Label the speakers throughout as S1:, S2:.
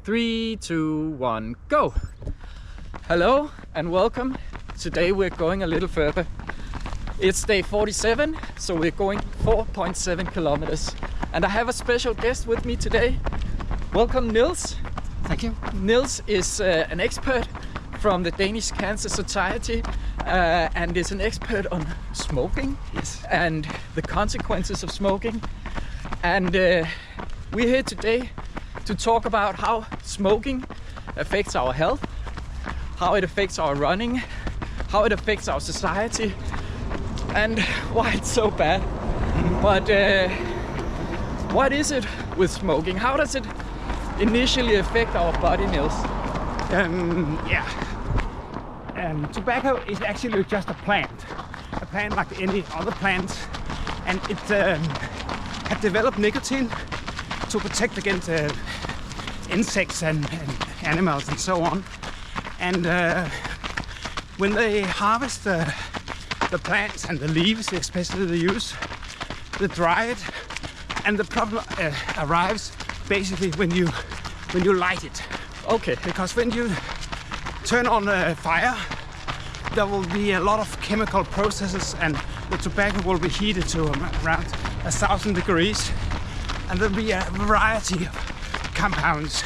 S1: 3, 2, 1, go! Hello and welcome. Today we're going a little further. It's day 47, so we're going 4.7 kilometers. And I have a special guest with me today. Welcome, Niels.
S2: Thank you.
S1: Niels is an expert from the Danish Cancer Society and is an expert on smoking.
S2: Yes.
S1: And the consequences of smoking. And we're here today to talk about how smoking affects our health, how it affects our running, how it affects our society, and why it's so bad. But what is it with smoking? How does it initially affect our body, Niels?
S2: Tobacco is actually just a plant like any other plant, and it had developed nicotine to protect against insects and animals and so on. And when they harvest the plants and the leaves, especially the leaves, they dry it, and the problem arrives basically when you light it.
S1: Okay.
S2: Because when you turn on a fire, there will be a lot of chemical processes, and the tobacco will be heated to around 1,000 degrees, and there'll be a variety of compounds.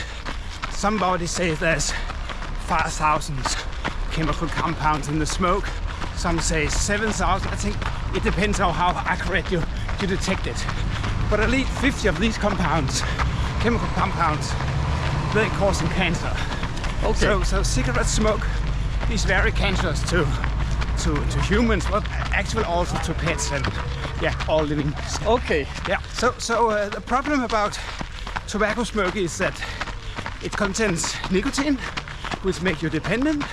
S2: Somebody says there's 5,000 chemical compounds in the smoke. Some say 7,000. I think it depends on how accurate you detect it. But at least 50 of these compounds, chemical compounds, they're causing cancer.
S1: Okay.
S2: So cigarette smoke is very cancerous to humans, but actually also to pets and all living.
S1: Okay.
S2: Yeah. So the problem about tobacco smoke is that it contains nicotine, which makes you dependent,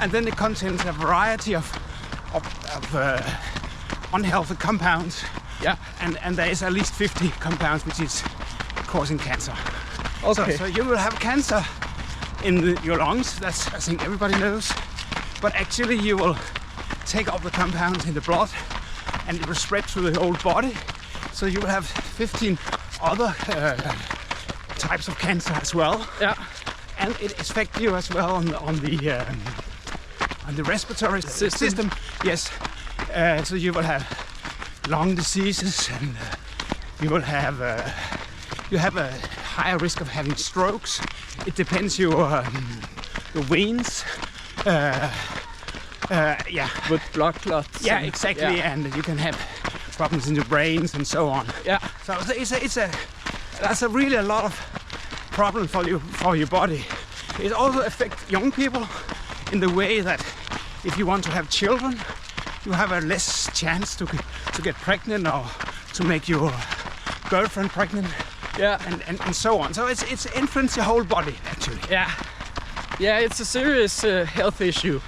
S2: and then it contains a variety of unhealthy compounds.
S1: Yeah.
S2: And there is at least 50 compounds which is causing cancer.
S1: Okay.
S2: So you will have cancer in your lungs. That's, I think, everybody knows. But actually you will take up the compounds in the blood and it will spread through the whole body. So you will have 15 other types of cancer as well.
S1: Yeah.
S2: And it affects you as well on the respiratory system. Yes. So you will have lung diseases, and you will have a higher risk of having strokes. It depends your veins.
S1: With blood clots.
S2: Yeah, exactly.
S1: Yeah.
S2: And you can have problems in your brains and so on.
S1: Yeah.
S2: So that's really a lot of problem for your body. It also affects young people in the way that if you want to have children, you have a less chance to get pregnant or to make your girlfriend pregnant.
S1: Yeah.
S2: And so on. So it's influenced your whole body actually.
S1: Yeah. Yeah, it's a serious health issue.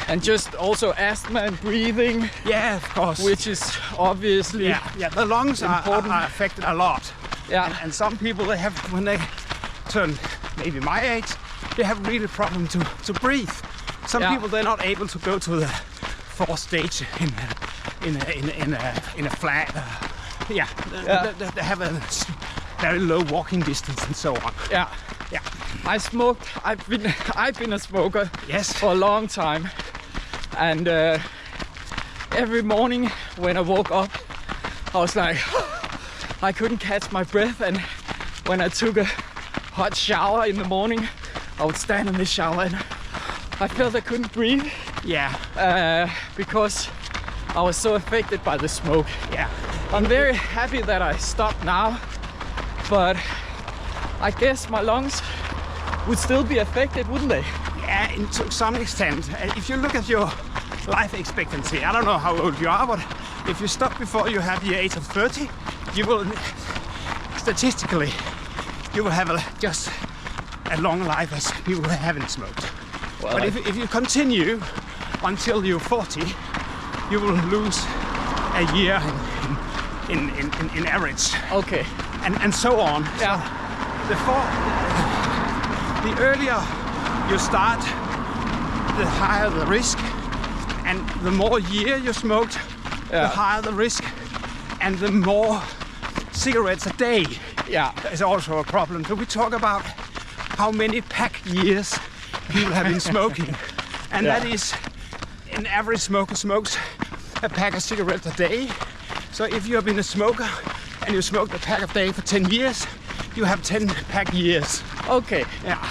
S1: And just also asthma and breathing.
S2: Yeah, of course.
S1: Which is obviously
S2: the lungs are affected a lot.
S1: Yeah.
S2: And some people, they have, when they turn maybe my age, they have really problem to breathe. Some people, they're not able to go to the fourth stage in a flat. They have a very low walking distance and so on.
S1: Yeah.
S2: Yeah.
S1: I smoked. I've been a smoker.
S2: Yes.
S1: For a long time, and every morning when I woke up, I was like, I couldn't catch my breath, and when I took a hot shower in the morning, I would stand in the shower and I felt I couldn't breathe.
S2: Yeah.
S1: Because I was so affected by the smoke.
S2: Yeah.
S1: I'm very happy that I stopped now, but I guess my lungs would still be affected, wouldn't they?
S2: Yeah, to some extent. If you look at your life expectancy, I don't know how old you are, but if you stop before you have the age of 30, you will, statistically, you will have just a long life as people who haven't smoked. Well, but if you continue until you're 40, you will lose a year in average.
S1: Okay.
S2: And so on.
S1: Yeah.
S2: The earlier you start, the higher the risk, and the more year you smoked, the higher the risk, and the more cigarettes a day is also a problem. So we talk about how many pack years people have been smoking. And that is, an average smoker smokes a pack of cigarettes a day. So if you have been a smoker and you smoked a pack a day for 10 years, you have 10 pack years.
S1: Okay.
S2: Yeah.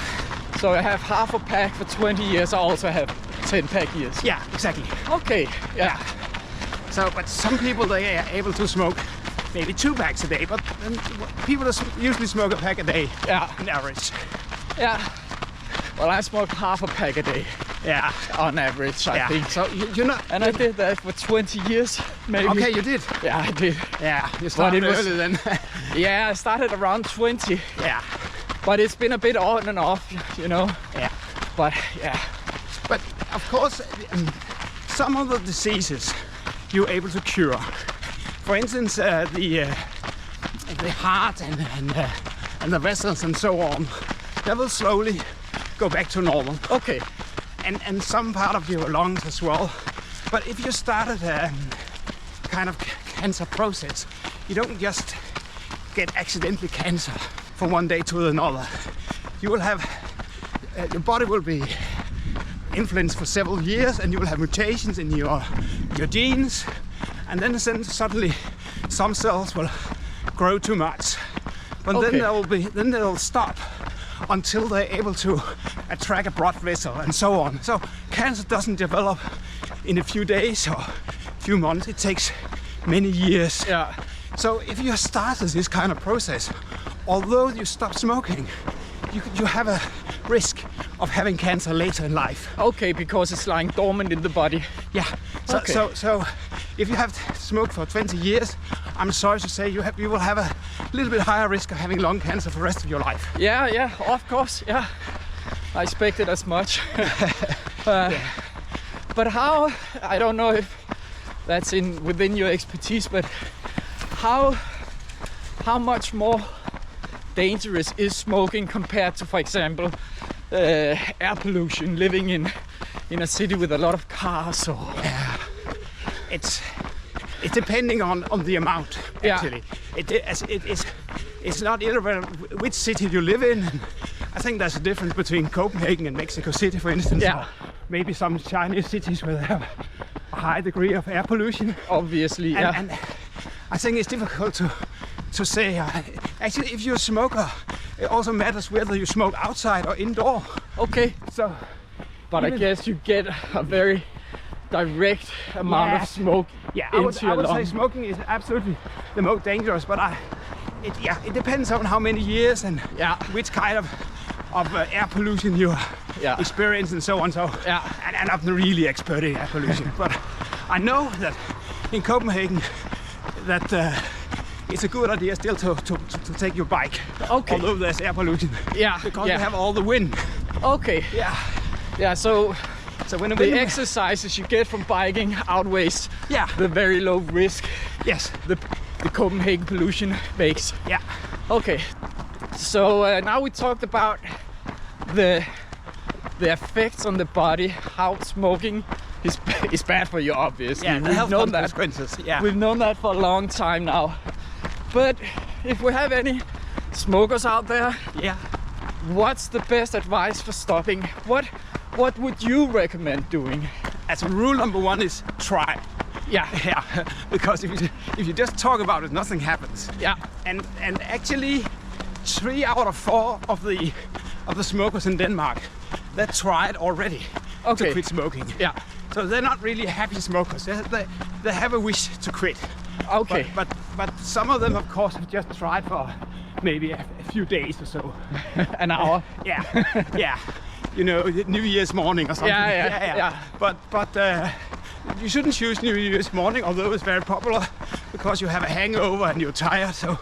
S1: So I have half a pack for 20 years. I also have 10 pack years.
S2: Yeah, exactly.
S1: Okay. Yeah.
S2: So, but some people, they are able to smoke maybe 2 packs a day, but people usually smoke a pack a day.
S1: Yeah.
S2: On average.
S1: Yeah. Well, I smoke half a pack a day.
S2: Yeah.
S1: On average, I think.
S2: So you're not.
S1: And I did that for 20 years, maybe.
S2: Okay, you did.
S1: Yeah, I did.
S2: Yeah, you started early then.
S1: Yeah, I started around 20.
S2: Yeah.
S1: But it's been a bit on and off, you know.
S2: Yeah.
S1: But yeah.
S2: But of course, some of the diseases you're able to cure. For instance, the heart and the vessels and so on, that will slowly go back to normal.
S1: Okay.
S2: And some part of your lungs as well. But if you started a kind of cancer process, you don't just get accidentally cancer from one day to another. You will have, your body will be influenced for several years, and you will have mutations in your genes, and then suddenly some cells will grow too much. But then they'll stop until they're able to attract a blood vessel and so on. So cancer doesn't develop in a few days or a few months. It takes many years.
S1: Yeah.
S2: So if you started this kind of process, although you stop smoking, you have a risk of having cancer later in life.
S1: Okay, because it's lying dormant in the body.
S2: Yeah.
S1: So,
S2: so if you have smoked for 20 years, I'm sorry to say you will have a little bit higher risk of having lung cancer for the rest of your life.
S1: Yeah, of course, yeah. I expected as much. But how, I don't know if that's within your expertise, but how much more dangerous is smoking compared to, for example, air pollution, living in a city with a lot of cars? Or
S2: it's depending on the amount, actually. It's not irrelevant which city you live in. I think there's a difference between Copenhagen and Mexico City, for instance.
S1: Yeah.
S2: Or maybe some Chinese cities where they have a high degree of air pollution.
S1: Obviously,
S2: and I think it's difficult to say. Actually, if you're a smoker, it also matters whether you smoke outside or indoor.
S1: Okay.
S2: So,
S1: but I guess you get a very direct amount of smoke into your lungs.
S2: I would say smoking is absolutely the most dangerous, but it depends on how many years and which kind of air pollution you experience and so on. So, and I'm not really expert in air pollution, but I know that in Copenhagen that it's a good idea still to take your bike. Okay. Although there's air pollution. Yeah. Because you have all the wind.
S1: Okay.
S2: Yeah.
S1: Yeah. So when the exercises you get from biking outweighs the very low risk.
S2: Yes.
S1: The Copenhagen pollution makes.
S2: Yeah.
S1: Okay. So now we talked about the effects on the body, how smoking is bad for you, obviously.
S2: Yeah, the health consequences. Yeah.
S1: We've known that for a long time now. But if we have any smokers out there, what's the best advice for stopping? What would you recommend doing?
S2: As a rule, number one is try. Yeah. Because if you just talk about it, nothing happens. Yeah. And actually, 3 out of 4 of the smokers in Denmark that tried already to quit smoking. Yeah. So they're not really happy smokers. They have a wish to quit. Okay. But some of them, of course, have just tried for maybe a few days or so.
S1: An hour.
S2: Yeah. You know, New Year's morning or something. Yeah. But you shouldn't choose New Year's morning, although it's very popular, because you have a hangover and you're tired. So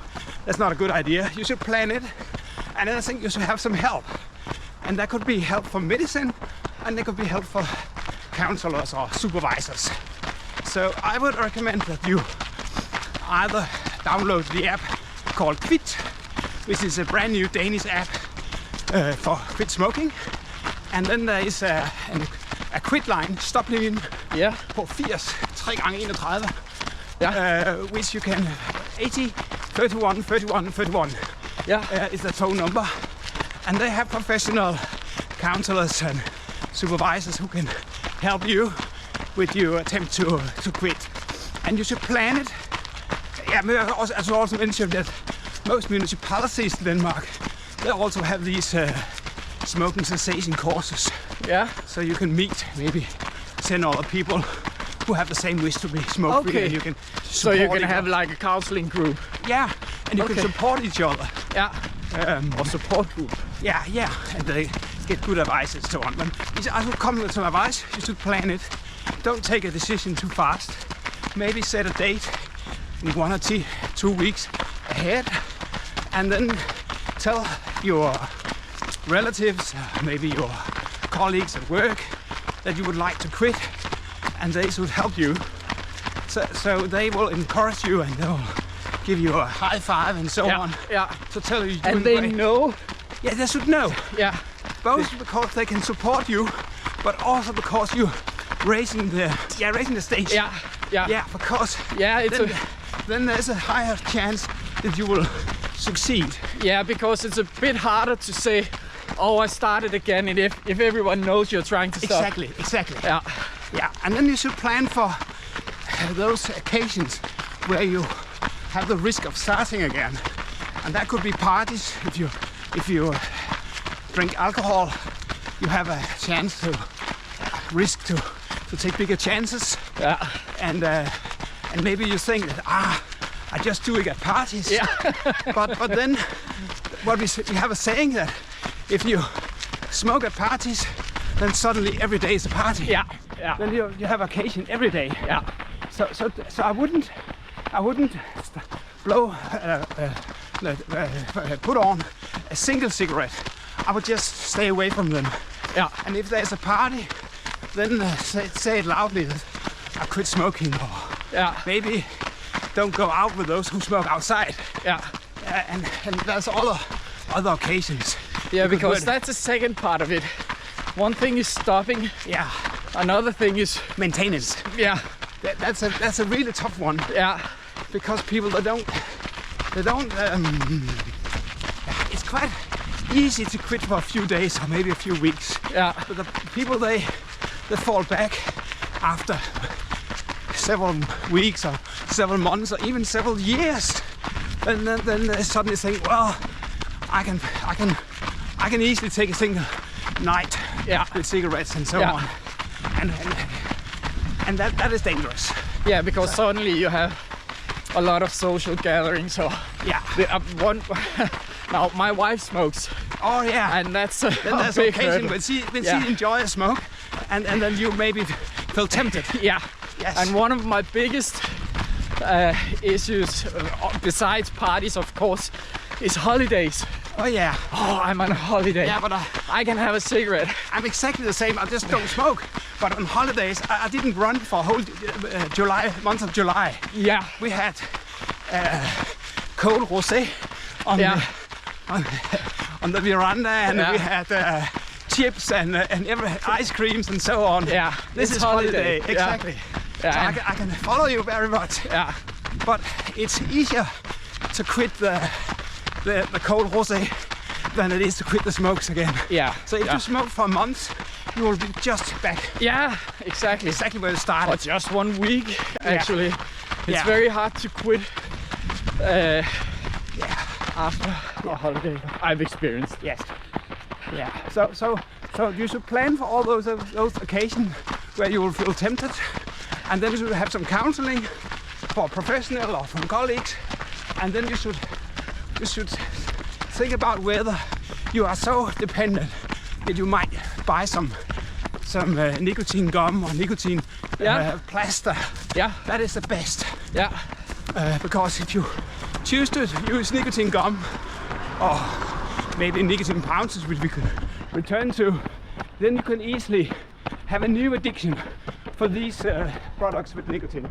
S2: that's not a good idea. You should plan it, and then I think you should have some help. And that could be help from medicine, and there could be help for counselors or supervisors. So I would recommend that you either download the app called Quit, which is a brand new Danish app for quit smoking. And then there is a quit line, stop line, på 80 3x31, which you can 80 31 31 31 is the phone number. And they have professional counselors and supervisors who can help you with your attempt to quit. And you should plan it. Yeah, as I also mentioned that most municipalities in Denmark, they also have these smoking cessation courses.
S1: Yeah.
S2: So you can meet maybe 10 other people who have the same wish to be smoke free.
S1: Okay.
S2: And you can
S1: So you can have like a counseling group.
S2: Yeah, and you can support each other.
S1: Yeah. Or support group.
S2: Yeah, and they get good advice and so on. But I would come with some advice. You should plan it. Don't take a decision too fast. Maybe set a date in 1 or 2 weeks ahead, and then tell your relatives, maybe your colleagues at work, that you would like to quit, and they should help you. So they will encourage you and they'll give you a high five and so on.
S1: Yeah.
S2: To tell you.
S1: And they know.
S2: Yeah, they should know.
S1: Yeah.
S2: Both because they can support you, but also because you're raising the stage.
S1: Yeah. Yeah.
S2: Yeah, because then there's a higher chance that you will succeed.
S1: Yeah, because it's a bit harder to say, oh, I started again, and if everyone knows you're trying to stop.
S2: Exactly.
S1: Yeah.
S2: And then you should plan for those occasions where you have the risk of starting again, and that could be parties. If you drink alcohol, you have a chance to risk to take bigger chances.
S1: Yeah.
S2: And maybe you think that I just do it at parties.
S1: Yeah.
S2: but then we have a saying that if you smoke at parties, then suddenly every day is a party.
S1: Yeah.
S2: Then you have occasion every day.
S1: Yeah.
S2: So I wouldn't put on a single cigarette. I would just stay away from them.
S1: Yeah.
S2: And if there's a party, then say it loudly that I quit smoking, or maybe don't go out with those who smoke outside.
S1: Yeah.
S2: And there's other occasions.
S1: Yeah, because that's the second part of it. One thing is stopping.
S2: Yeah.
S1: Another thing is
S2: maintenance.
S1: Yeah.
S2: That's a really tough one.
S1: Yeah.
S2: Because people they don't. It's quite easy to quit for a few days or maybe a few weeks.
S1: Yeah.
S2: But the people they fall back after several weeks or several months or even several years, and then they suddenly think, well, I can easily take a single night with cigarettes and so on, and that is dangerous.
S1: Yeah, because suddenly you have a lot of social gatherings. So now my wife smokes.
S2: Oh yeah,
S1: and that's
S2: then there's
S1: big
S2: occasion when she enjoys a smoke, and then you maybe feel tempted.
S1: Yeah.
S2: Yes.
S1: And one of my biggest issues, besides parties, of course, is holidays.
S2: Oh yeah.
S1: Oh, I'm on a holiday.
S2: Yeah, but
S1: I can have a cigarette.
S2: I'm exactly the same. I just don't smoke. But on holidays, I didn't run for a whole month of July.
S1: Yeah.
S2: We had cold rosé on the veranda, and we had chips and ice creams and so on.
S1: Yeah.
S2: This is holiday. Exactly.
S1: Yeah.
S2: So I can follow you very much.
S1: Yeah.
S2: But it's easier to quit the cold rosé than it is to quit the smokes again.
S1: Yeah.
S2: So if you smoke for a month, you will be just back.
S1: Yeah, exactly.
S2: Exactly where you started.
S1: Or just 1 week, actually. It's
S2: Yeah.
S1: very hard to quit after a holiday. I've experienced.
S2: Yes. Yeah. So you should plan for all those occasions where you will feel tempted, and then you should have some counseling for a professional or from colleagues, and then you should think about whether you are so dependent that you might buy some nicotine gum or nicotine plaster. Yeah. That is the best.
S1: Yeah.
S2: Because if you choose to use nicotine gum or maybe nicotine pouches, which we could return to, then you can easily have a new addiction for these products with nicotine.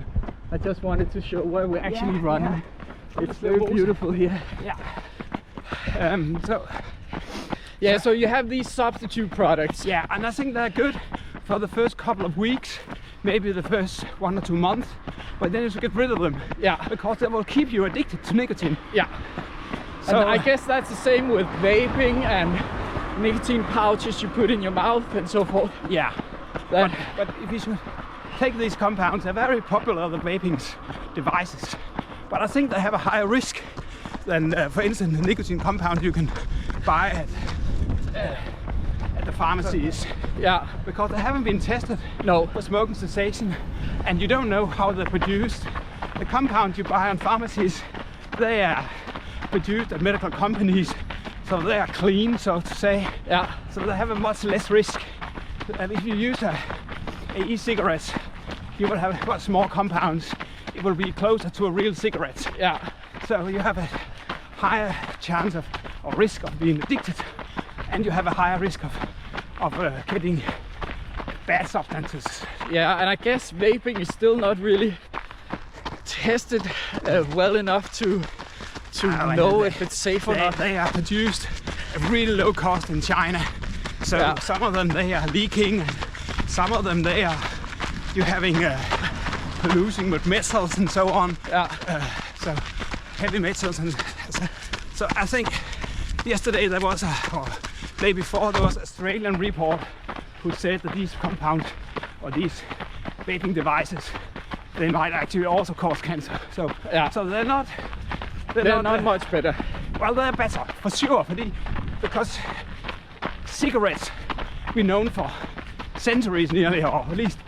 S2: I just wanted to show where we're actually running. Yeah. It's very beautiful here. Yeah.
S1: So you have these substitute products.
S2: Yeah, and I think they're good for the first couple of weeks, maybe the first 1 or 2 months, but then you should get rid of them.
S1: Yeah.
S2: Because they will keep you addicted to nicotine.
S1: Yeah. So I guess that's the same with vaping and nicotine pouches you put in your mouth and so forth.
S2: Yeah.
S1: That,
S2: But if you should take these compounds, they're very popular, the vaping devices. But I think they have a higher risk than, for instance, the nicotine compound you can buy at the pharmacies.
S1: yeah,
S2: Because they haven't been tested
S1: no,
S2: for smoking cessation, and you don't know how they're produced. The compounds you buy on pharmacies, they are produced at medical companies, so they are clean, so to say.
S1: yeah,
S2: So they have a much less risk. And if you use a e-cigarette, you will have much more compounds. It will be closer to a real cigarette.
S1: yeah,
S2: So you have a higher chance of or risk of being addicted, and you have a higher risk of getting bad substances.
S1: yeah. And I guess vaping is still not really tested well enough to know if it's safe or not.
S2: They are produced at really low cost in China. So
S1: Yeah.
S2: some of them they are leaking, and some of them they are you're having pollution with metals and so on.
S1: Yeah,
S2: So heavy metals and so I think yesterday there was or day before there was an Australian report who said that these compounds or these vaping devices they might actually also cause cancer. So
S1: Yeah.
S2: so they're not
S1: much better.
S2: well, they're better for sure, because cigarettes been known for centuries nearly, or at least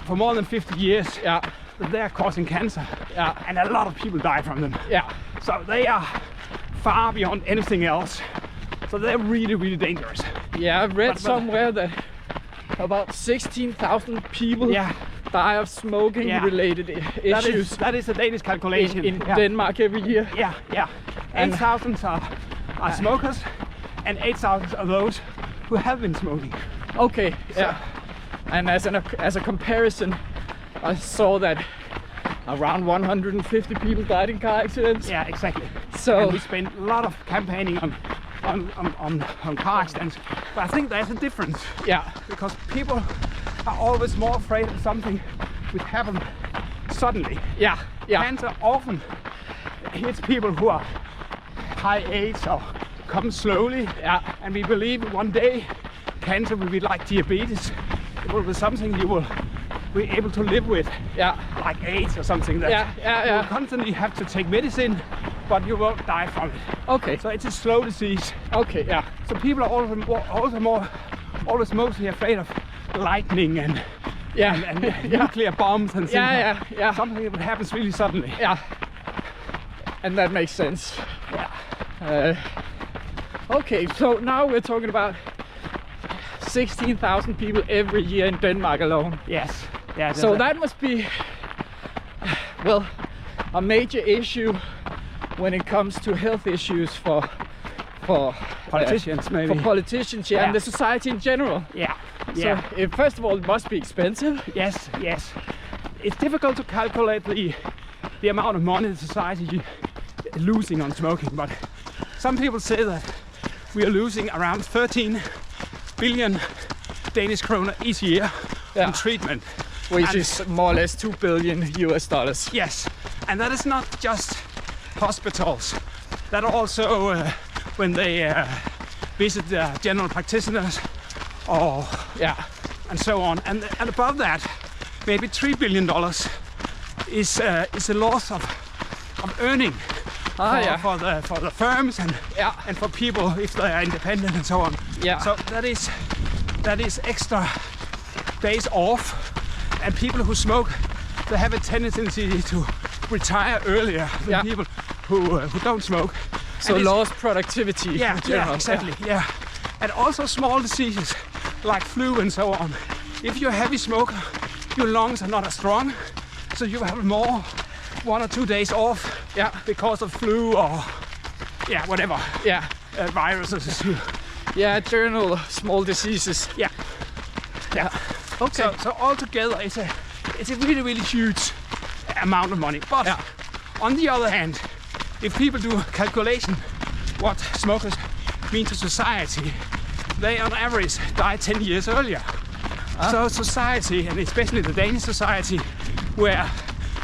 S2: for more than 50 years,
S1: Yeah,
S2: that they're causing cancer,
S1: yeah,
S2: and a lot of people die from them.
S1: yeah,
S2: So they are far beyond anything else. So they're really, really dangerous.
S1: yeah. I read
S2: But-
S1: somewhere that about 16,000 people
S2: Yeah,
S1: die of smoking-related issues
S2: that is a Danish calculation.
S1: in
S2: yeah.
S1: Denmark every year.
S2: Yeah.
S1: And-
S2: 8,000 are smokers, and 8,000 are those who have been smoking.
S1: Okay, yeah. And as a comparison, I saw that around 150 people died in car accidents.
S2: Yeah, exactly.
S1: So
S2: And we spend a lot of campaigning on car accidents, but I think there's a difference
S1: yeah,
S2: because people are always more afraid of something which happen suddenly.
S1: yeah, yeah,
S2: Cancer often hits people who are high age or come slowly,
S1: yeah,
S2: and we believe one day cancer will be like diabetes. It will be something you will be able to live with,
S1: yeah,
S2: like AIDS or something. That
S1: yeah,
S2: you
S1: yeah.
S2: will constantly have to take medicine, but you won't die from it.
S1: Okay,
S2: So it's a slow disease.
S1: okay, yeah,
S2: So people are always mostly afraid of lightning and
S1: yeah,
S2: and
S1: yeah,
S2: nuclear bombs and things.
S1: yeah, yeah,
S2: Something that happens really suddenly.
S1: yeah. And that makes sense.
S2: Yeah.
S1: Okay, so now we're talking about 16,000 people every year in Denmark alone.
S2: Yes. Yeah.
S1: So that must be, well, a major issue when it comes to health issues for
S2: politicians maybe.
S1: for politicians, yeah,
S2: Yeah.
S1: and the society in general.
S2: Yeah.
S1: So
S2: Yeah.
S1: first of all, it must be expensive.
S2: Yes. Yes. It's difficult to calculate the amount of money the society is losing on smoking, but some people say that we are losing around 13 billion Danish kroner each year
S1: Yeah.
S2: on treatment.
S1: Which
S2: And-
S1: is more or less $2 billion US.
S2: Yes, and that is not just hospitals. That also when they visit the general practitioners or
S1: Yeah,
S2: and so on. And above that, maybe $3 billion is a loss of earning
S1: yeah,
S2: for the firms
S1: yeah,
S2: and for people if they are independent and so on.
S1: yeah.
S2: So that is extra days off, and people who smoke, they have a tendency to retire earlier than
S1: Yeah.
S2: people who don't smoke.
S1: So
S2: And it's-
S1: lost productivity
S2: Yeah,
S1: in general.
S2: yeah, exactly. Yeah, and also small diseases like flu and so on. If you're a heavy smoker, your lungs are not as strong, so you have more 1 or 2 days off.
S1: Yeah.
S2: Because of flu or whatever
S1: Yeah,
S2: viruses.
S1: yeah, general small diseases.
S2: Yeah. Yeah.
S1: Okay.
S2: So altogether, it's a really, really huge amount of money. But
S1: Yeah.
S2: on the other hand, if people do a calculation what smokers mean to society, they on average die 10 years earlier. So society, and especially the Danish society, where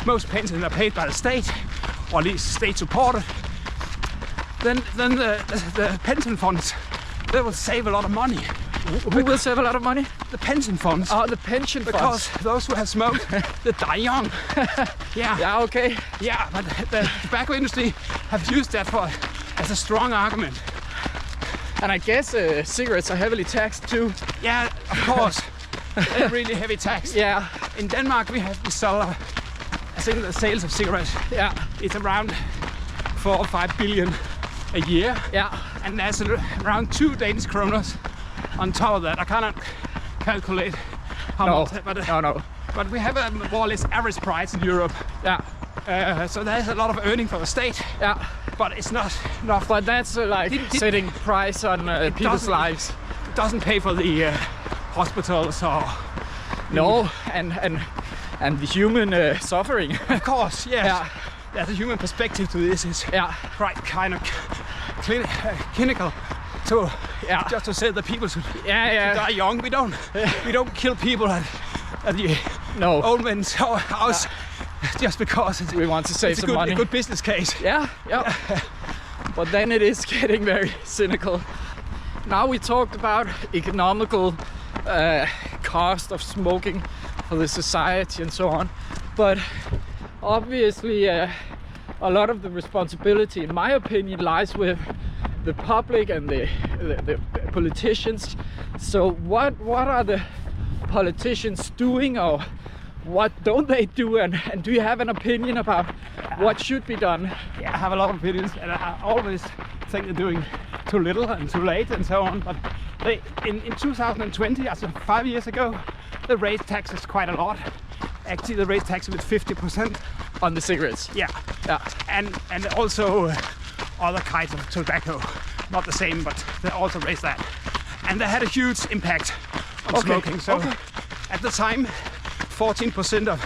S2: most pensions are paid by the state, or at least state supported, then the pension funds they will save a lot of money.
S1: Who will save a lot of money?
S2: The pension funds.
S1: Oh, the pension funds.
S2: Because those who have smoked, they die young. Yeah.
S1: Yeah, okay.
S2: Yeah, but the tobacco industry have used that as a strong argument.
S1: And I guess cigarettes are heavily taxed too.
S2: Yeah, of course. They're really heavy tax.
S1: Yeah.
S2: In Denmark, we sell, I think the sales of cigarettes,
S1: Yeah.
S2: it's around 4 or 5 billion a year.
S1: Yeah.
S2: And there's around 2 Danish kroners on top of that. I cannot calculate how much, but we have a more or less average price in Europe.
S1: Yeah.
S2: So there's a lot of earning for the state.
S1: Yeah.
S2: But it's not enough.
S1: But that's like setting price on people's lives.
S2: It doesn't pay for the hospitals or...
S1: No, and the human suffering.
S2: Of course, yes.
S1: Yeah.
S2: There's a human perspective to this. It's
S1: Yeah.
S2: quite kind of clinical. So
S1: Yeah.
S2: just to say that people should
S1: Yeah.
S2: die young. We don't kill people at the
S1: No.
S2: old men's house just because
S1: We want to save
S2: it's
S1: some money.
S2: a good business case.
S1: Yeah. But then it is getting very cynical. Now we talked about economical cost of smoking for the society and so on. But obviously a lot of the responsibility, in my opinion, lies with the public and the politicians. So what are the politicians doing, or what don't they do, and do you have an opinion about what should be done?
S2: Yeah, I have a lot of opinions, and I always think they're doing too little and too late and so on. But they, in 2020, as 5 years ago, they raised taxes quite a lot. Actually, they raised taxes with 50%.
S1: On the cigarettes?
S2: Yeah. And also other kinds of tobacco. Not the same, but they also raised that. And they had a huge impact on smoking. So at the time, 14% of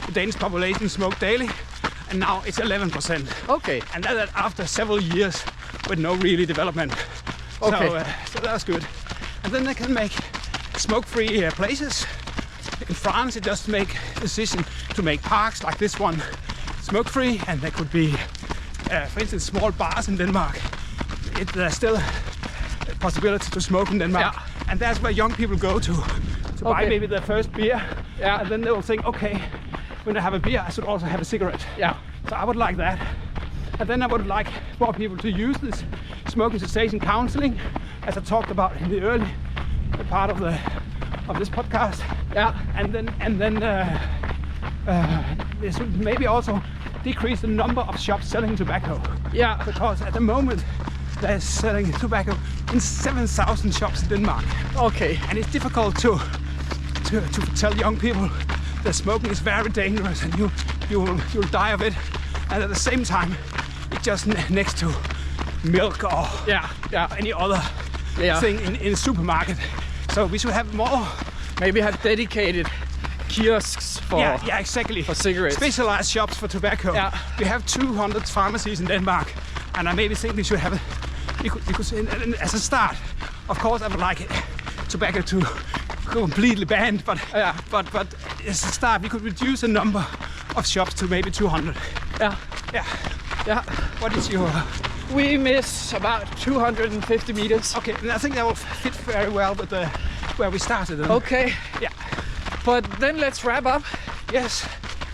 S2: the Danish population smoked daily, and now it's 11%.
S1: Okay.
S2: And that after several years with no really development.
S1: Okay.
S2: So that's good. And then they can make smoke-free places. In France, they just make a decision to make parks like this one smoke-free, and there could be, for instance, small bars in Denmark. There's still a possibility to smoke in Denmark, and that's where young people go to buy maybe their first beer, and then they will think, okay, when I have a beer, I should also have a cigarette.
S1: Yeah.
S2: So I would like that, and then I would like more people to use this smoking cessation counseling, as I talked about in the early part of this podcast.
S1: Yeah.
S2: And then this would maybe also decrease the number of shops selling tobacco.
S1: Yeah.
S2: Because at the moment they're selling tobacco in 7,000 shops in Denmark.
S1: Okay.
S2: And it's difficult to tell young people that smoking is very dangerous and you'll die of it. And at the same time, it's just next to milk or any other thing in a supermarket. So we should have more.
S1: Maybe have dedicated kiosks for
S2: exactly
S1: for cigarettes.
S2: Specialized shops for tobacco.
S1: Yeah.
S2: We have 200 pharmacies in Denmark, and I maybe think we should have as a start. Of course, I would like tobacco to completely banned, but as a start, we could reduce the number of shops to maybe 200.
S1: Yeah.
S2: What is your?
S1: We miss about 250 meters.
S2: Okay, and I think that will fit very well with where we started.
S1: Okay.
S2: Yeah.
S1: But then let's wrap up.
S2: Yes.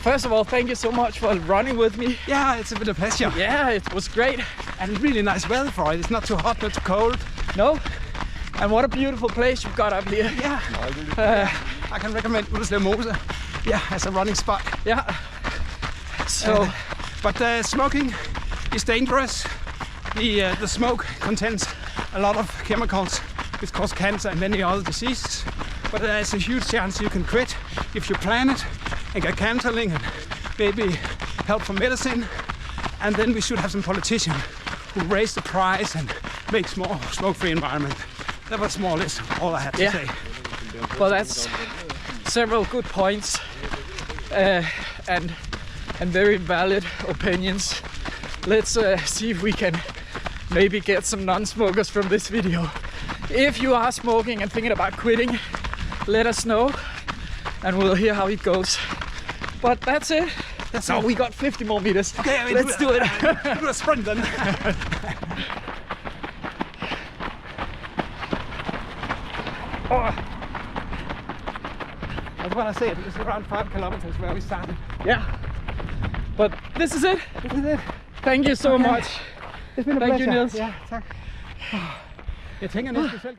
S1: First of all, thank you so much for running with me.
S2: Yeah, it's been a pleasure.
S1: Yeah, it was great.
S2: And really nice weather for it. It's not too hot, not too cold.
S1: No? And what a beautiful place you've got up here.
S2: Yeah. I can recommend Niels Them Kjær. Yeah, as a running spot.
S1: Yeah. So,
S2: but smoking is dangerous. The smoke contains a lot of chemicals which cause cancer and many other diseases. But there's a huge chance you can quit if you plan it and get counseling and maybe help from medicine. And then we should have some politicians who raise the price and make more smoke-free environment. That was more or less all I had to say.
S1: Well, that's several good points and very valid opinions. Let's see if we can maybe get some non-smokers from this video. If you are smoking and thinking about quitting, let us know and we'll hear how it goes. But that's it.
S2: That's all.
S1: We got 50 more meters.
S2: Okay,
S1: let's do it.
S2: Do a sprint then. Oh. That's what I said. It's around 5 kilometers where we started.
S1: Yeah. But this is it.
S2: This is it.
S1: Thank you so much.
S2: It's been a
S1: Thank
S2: pleasure.
S1: you, Niels.
S2: Ja, tak. Jeg tænker næsten selv.